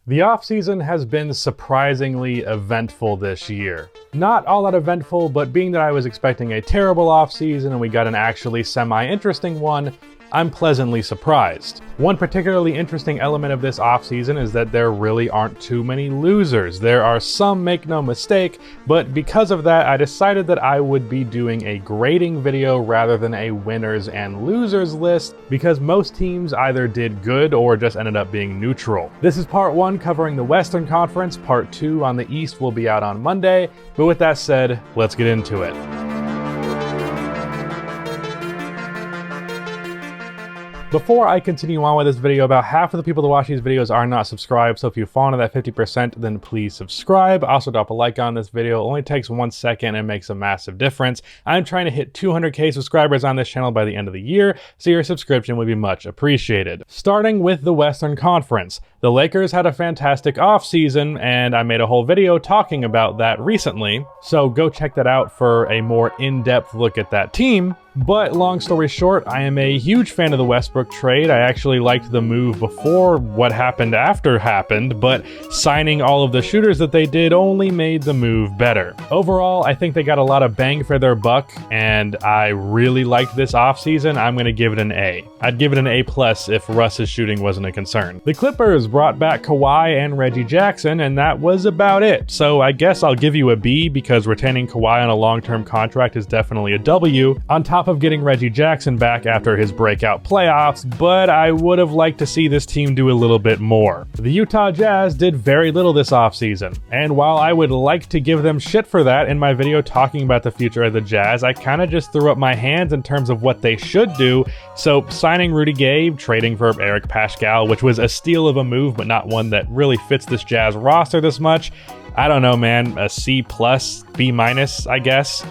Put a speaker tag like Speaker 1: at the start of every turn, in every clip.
Speaker 1: The offseason has been surprisingly eventful this year. Not all that eventful, but being that I was expecting a terrible offseason and we got an actually semi-interesting one, I'm pleasantly surprised. One particularly interesting element of this offseason is that there really aren't too many losers. There are some, make no mistake, but because of that, I decided that I would be doing a grading video rather than a winners and losers list, because most teams either did good or just ended up being neutral. This is part 1 covering the Western Conference. Part 2 on the East will be out on Monday, but with that said, let's get into it. Before I continue on with this video, about half of the people that watch these videos are not subscribed, so if you fall into that 50%, then please subscribe. Also drop a like on this video. It only takes 1 second and makes a massive difference. I'm trying to hit 200k subscribers on this channel by the end of the year, so your subscription would be much appreciated. Starting with the Western Conference. The Lakers had a fantastic offseason, and I made a whole video talking about that recently, so go check that out for a more in-depth look at that team. But long story short, I am a huge fan of the Westbrook trade. I actually liked the move before what happened after happened, but signing all of the shooters that they did only made the move better. Overall, I think they got a lot of bang for their buck, and I really liked this offseason. I'm going to give it an A. I'd give it an A+ if Russ's shooting wasn't a concern. The Clippers brought back Kawhi and Reggie Jackson, and that was about it. So I guess I'll give you a B, because retaining Kawhi on a long-term contract is definitely a W, on top of getting Reggie Jackson back after his breakout playoffs, but I would have liked to see this team do a little bit more. The Utah Jazz did very little this offseason, and while I would like to give them shit for that in my video talking about the future of the Jazz, I kind of just threw up my hands in terms of what they should do. So signing Rudy Gay, trading for Eric Pascal, which was a steal of a move, but not one that really fits this Jazz roster this much. I don't know, man, a C+, B-, I guess.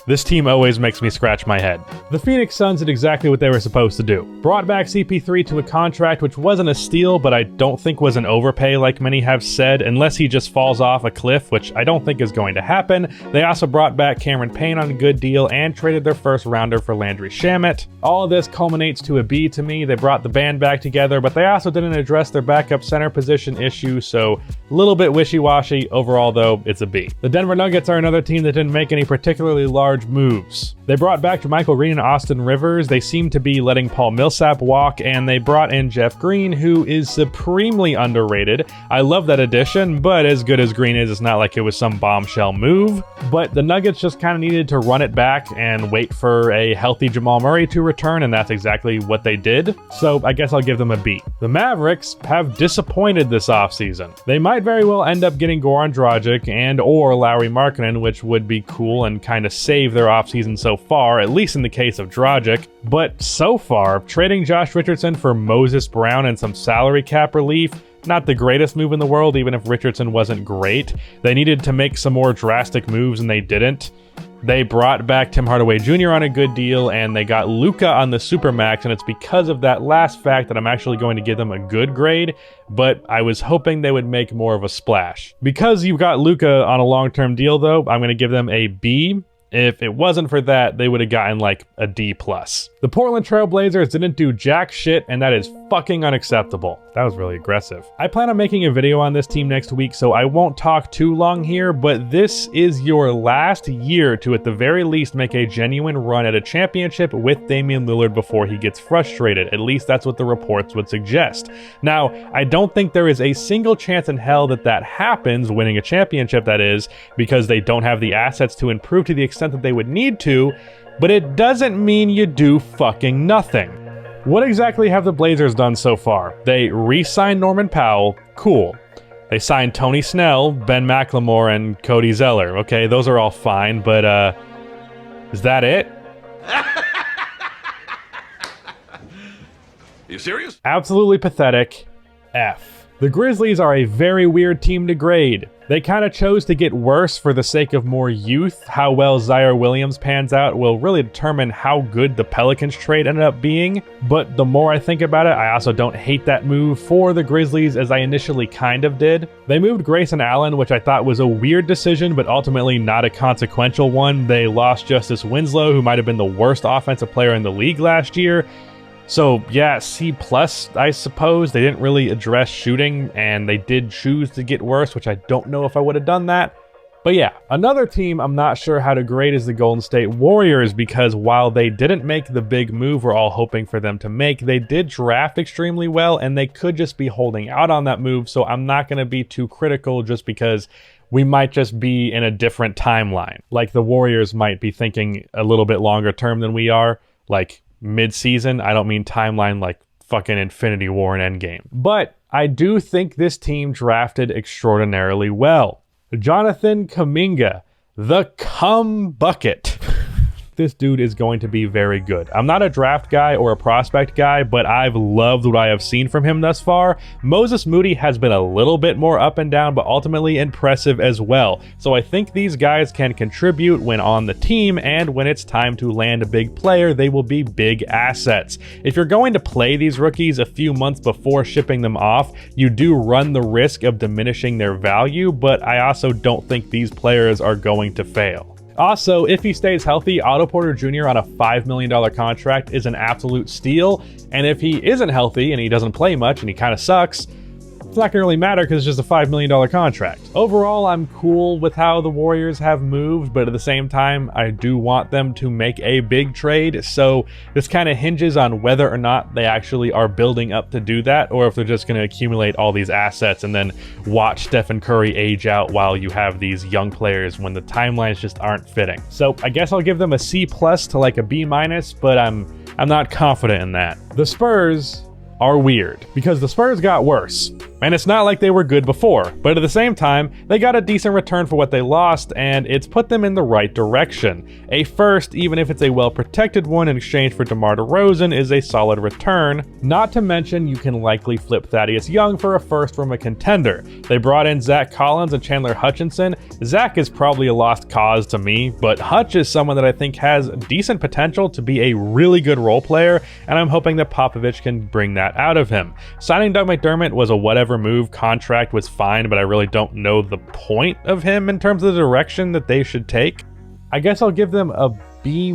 Speaker 1: This team always makes me scratch my head. The Phoenix Suns did exactly what they were supposed to do. Brought back CP3 to a contract which wasn't a steal, but I don't think was an overpay like many have said, unless he just falls off a cliff, which I don't think is going to happen. They also brought back Cameron Payne on a good deal and traded their first rounder for Landry Shamet. All of this culminates to a B to me. They brought the band back together, but they also didn't address their backup center position issue, so a little bit wishy-washy. Overall though, it's a B. The Denver Nuggets are another team that didn't make any particularly large moves. They brought back Michael Green and Austin Rivers. They seem to be letting Paul Millsap walk, and they brought in Jeff Green, who is supremely underrated. I love that addition, but as good as Green is, it's not like it was some bombshell move. But the Nuggets just kind of needed to run it back and wait for a healthy Jamal Murray to return, and that's exactly what they did. So I guess I'll give them a B. The Mavericks have disappointed this offseason. They might very well end up getting Goran Dragic and or Lauri Markkanen, which would be cool and kind of save their offseason so far, at least in the case of Dragic. But so far, trading Josh Richardson for Moses Brown and some salary cap relief, not the greatest move in the world, even if Richardson wasn't great. They needed to make some more drastic moves and they didn't. They brought back Tim Hardaway Jr. on a good deal, and they got Luka on the Supermax, and it's because of that last fact that I'm actually going to give them a good grade, but I was hoping they would make more of a splash. Because you got Luka on a long-term deal, though, I'm going to give them a B. If it wasn't for that, they would have gotten like a D+. The Portland Trail Blazers didn't do jack shit, and that is fucking unacceptable. That was really aggressive. I plan on making a video on this team next week, so I won't talk too long here, but this is your last year to at the very least make a genuine run at a championship with Damian Lillard before he gets frustrated. At least that's what the reports would suggest. Now, I don't think there is a single chance in hell that that happens, winning a championship that is, because they don't have the assets to improve to the extent that they would need to, but it doesn't mean you do fucking nothing. What exactly have the Blazers done so far? They re-signed Norman Powell, cool. They signed Tony Snell, Ben McLemore, and Cody Zeller. Okay, those are all fine, but is that it?
Speaker 2: You serious?
Speaker 1: Absolutely pathetic. F. The Grizzlies are a very weird team to grade. They kind of chose to get worse for the sake of more youth. How well Zaire Williams pans out will really determine how good the Pelicans trade ended up being. But the more I think about it, I also don't hate that move for the Grizzlies as I initially kind of did. They moved Grayson Allen, which I thought was a weird decision, but ultimately not a consequential one. They lost Justice Winslow, who might have been the worst offensive player in the league last year. So yeah, C+, I suppose. They didn't really address shooting, and they did choose to get worse, which I don't know if I would have done that. But yeah, another team I'm not sure how to grade is the Golden State Warriors, because while they didn't make the big move we're all hoping for them to make, they did draft extremely well, and they could just be holding out on that move, so I'm not going to be too critical just because we might just be in a different timeline. Like the Warriors might be thinking a little bit longer term than we are, like mid-season. I don't mean timeline like fucking Infinity War and Endgame. But I do think this team drafted extraordinarily well. Jonathan Kuminga, the cum bucket. This dude is going to be very good. I'm not a draft guy or a prospect guy, but I've loved what I have seen from him thus far. Moses Moody has been a little bit more up and down, but ultimately impressive as well. So I think these guys can contribute when on the team, and when it's time to land a big player, they will be big assets. If you're going to play these rookies a few months before shipping them off, you do run the risk of diminishing their value, but I also don't think these players are going to fail. Also, if he stays healthy, Otto Porter Jr. on a $5 million contract is an absolute steal. And if he isn't healthy and he doesn't play much and he kind of sucks, it's not going to really matter because it's just a $5 million contract. Overall, I'm cool with how the Warriors have moved, but at the same time, I do want them to make a big trade. So this kind of hinges on whether or not they actually are building up to do that, or if they're just going to accumulate all these assets and then watch Stephen Curry age out while you have these young players when the timelines just aren't fitting. So I guess I'll give them a C+ to like a B-, but I'm not confident in that. The Spurs are weird because the Spurs got worse. And it's not like they were good before, but at the same time, they got a decent return for what they lost, and it's put them in the right direction. A first, even if it's a well-protected one in exchange for DeMar DeRozan, is a solid return. Not to mention, you can likely flip Thaddeus Young for a first from a contender. They brought in Zach Collins and Chandler Hutchinson. Zach is probably a lost cause to me, but Hutch is someone that I think has decent potential to be a really good role player, and I'm hoping that Popovich can bring that out of him. Signing Doug McDermott was a whatever move. Contract was fine, but I really don't know the point of him in terms of the direction that they should take. I guess I'll give them a B-,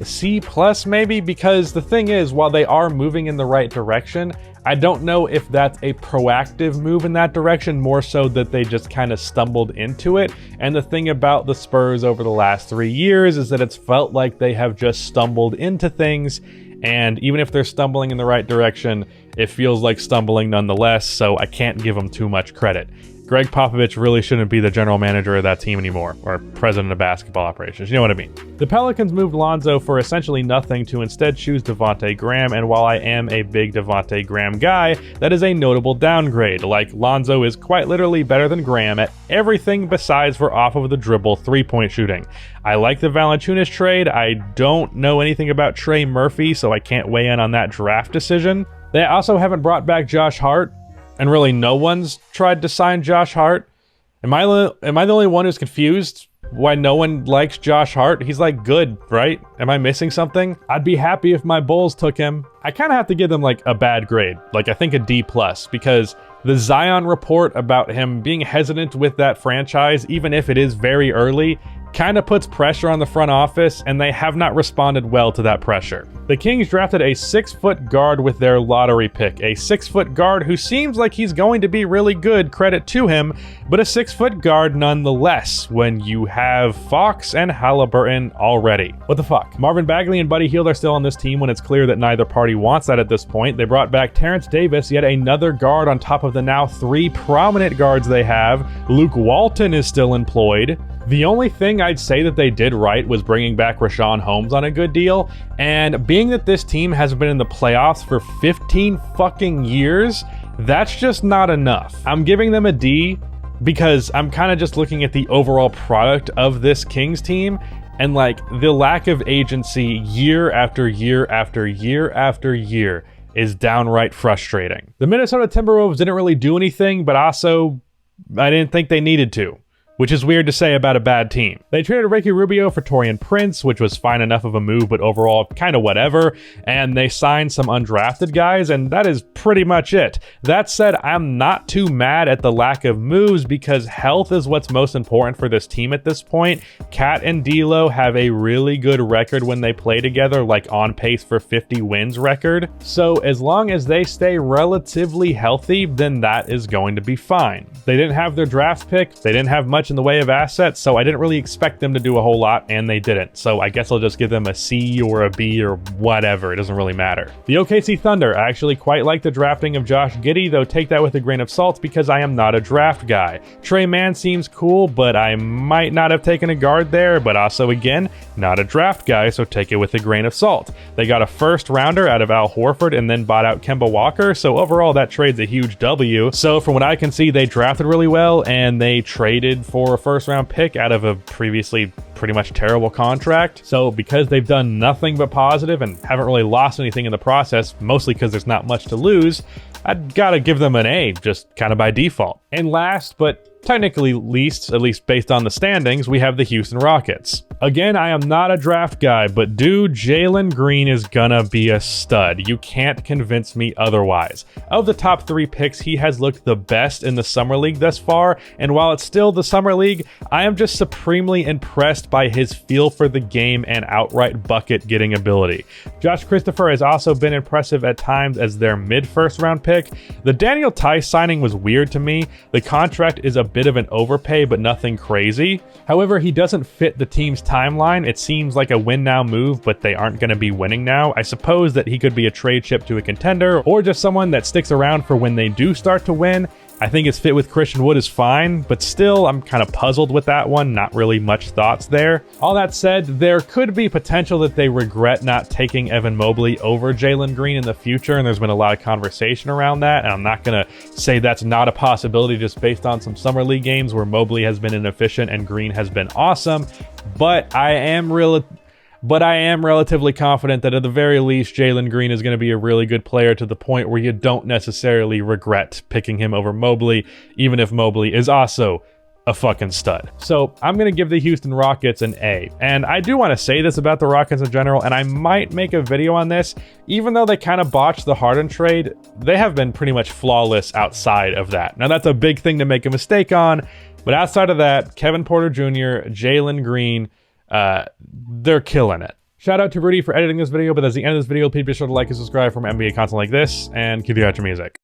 Speaker 1: C+ maybe, because the thing is, while they are moving in the right direction, I don't know if that's a proactive move in that direction, more so that they just kind of stumbled into it. And the thing about the Spurs over the last 3 years is that it's felt like they have just stumbled into things, and even if they're stumbling in the right direction, it feels like stumbling nonetheless, so I can't give them too much credit. Greg Popovich really shouldn't be the general manager of that team anymore, or president of basketball operations, you know what I mean. The Pelicans moved Lonzo for essentially nothing to instead choose Devontae Graham, and while I am a big Devontae Graham guy, that is a notable downgrade. Like, Lonzo is quite literally better than Graham at everything besides for off of the dribble three-point shooting. I like the Valanciunas trade. I don't know anything about Trey Murphy, so I can't weigh in on that draft decision. They also haven't brought back Josh Hart, and really no one's tried to sign Josh Hart. Am I the only one who's confused why no one likes Josh Hart? He's like good, right? Am I missing something? I'd be happy if my Bulls took him. I kind of have to give them like a bad grade, like I think a D+, because the Zion report about him being hesitant with that franchise, even if it is very early, kind of puts pressure on the front office, and they have not responded well to that pressure. The Kings drafted a 6-foot guard with their lottery pick, a 6-foot guard who seems like he's going to be really good, credit to him, but a 6-foot guard nonetheless when you have Fox and Halliburton already. What the fuck? Marvin Bagley and Buddy Hield are still on this team when it's clear that neither party wants that at this point. They brought back Terrence Davis, yet another guard on top of the now 3 prominent guards they have. Luke Walton is still employed. The only thing I'd say that they did right was bringing back Rashawn Holmes on a good deal, and being that this team has been in the playoffs for 15 fucking years, that's just not enough. I'm giving them a D because I'm kind of just looking at the overall product of this Kings team, and like the lack of agency year after year after year after year is downright frustrating. The Minnesota Timberwolves didn't really do anything, but also I didn't think they needed to. which is weird to say about a bad team. They traded Ricky Rubio for Taurean Prince, which was fine enough of a move, but overall kind of whatever, and they signed some undrafted guys, and that is pretty much it. That said, I'm not too mad at the lack of moves because health is what's most important for this team at this point. Cat and D'Lo have a really good record when they play together, like on pace for 50 wins record. So as long as they stay relatively healthy, then that is going to be fine. They didn't have their draft pick, they didn't have much in the way of assets, so I didn't really expect them to do a whole lot, and they didn't. So I guess I'll just give them a C or a B or whatever, it doesn't really matter. The OKC Thunder, I actually quite like the drafting of Josh Giddey, though take that with a grain of salt because I am not a draft guy. Trey Mann seems cool, but I might not have taken a guard there, but also again, not a draft guy, so take it with a grain of salt. They got a first rounder out of Al Horford and then bought out Kemba Walker, so overall that trade's a huge W. So from what I can see, they drafted really well and they traded for a first round pick out of a previously pretty much terrible contract. So because they've done nothing but positive and haven't really lost anything in the process, mostly because there's not much to lose, I'd gotta give them an A, just kind of by default. And last, but technically least, at least based on the standings, we have the Houston Rockets. Again, I am not a draft guy, but dude, Jalen Green is gonna be a stud. You can't convince me otherwise. Of the top 3 picks, he has looked the best in the Summer League thus far, and while it's still the Summer League, I am just supremely impressed by his feel for the game and outright bucket-getting ability. Josh Christopher has also been impressive at times as their mid-first round pick. The Daniel Tice signing was weird to me. The contract is a bit of an overpay, but nothing crazy. However, he doesn't fit the team's timeline. It seems like a win now move, but they aren't going to be winning now. I suppose that he could be a trade chip to a contender or just someone that sticks around for when they do start to win. I think his fit with Christian Wood is fine, but still, I'm kind of puzzled with that one. Not really much thoughts there. All that said, there could be potential that they regret not taking Evan Mobley over Jalen Green in the future, and there's been a lot of conversation around that, and I'm not going to say that's not a possibility just based on some Summer League games where Mobley has been inefficient and Green has been awesome, but I am relatively confident that at the very least, Jalen Green is going to be a really good player to the point where you don't necessarily regret picking him over Mobley, even if Mobley is also a fucking stud. So I'm going to give the Houston Rockets an A. And I do want to say this about the Rockets in general, and I might make a video on this. Even though they kind of botched the Harden trade, they have been pretty much flawless outside of that. Now that's a big thing to make a mistake on, but outside of that, Kevin Porter Jr., Jalen Green, they're killing it. Shout out to Rudy for editing this video, but that's the end of this video. Please be sure to like and subscribe for more NBA content like this, and keep the outro music.